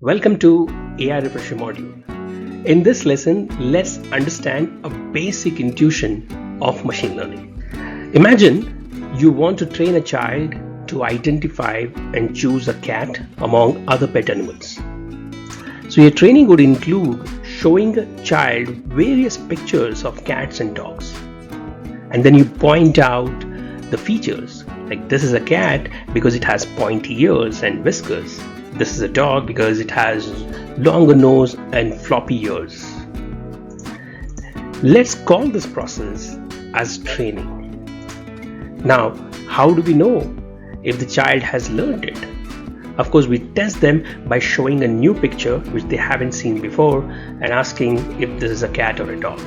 Welcome to AI Refresher module. In this lesson, let's understand a basic intuition of machine learning. Imagine you want to train a child to identify and choose a cat among other pet animals. So your training would include showing a child various pictures of cats and dogs. And then you point out the features, like this is a cat because it has pointy ears and whiskers. This is a dog because it has longer nose and floppy ears. Let's call this process as training. Now, how do we know if the child has learned it? Of course, we test them by showing a new picture which they haven't seen before and asking if this is a cat or a dog.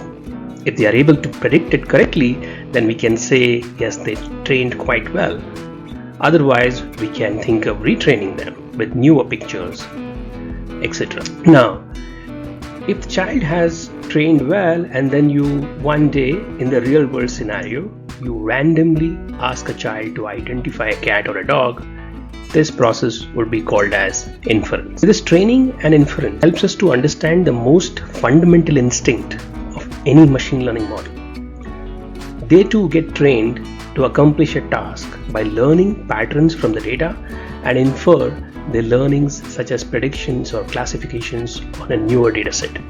If they are able to predict it correctly, then we can say yes, they trained quite well. Otherwise, we can think of retraining them with newer pictures, etc. Now, if the child has trained well and then you one day in the real world scenario, you randomly ask a child to identify a cat or a dog, this process would be called as inference. This training and inference helps us to understand the most fundamental instinct of any machine learning model. They too get trained to accomplish a task by learning patterns from the data and infer their learnings such as predictions or classifications on a newer dataset.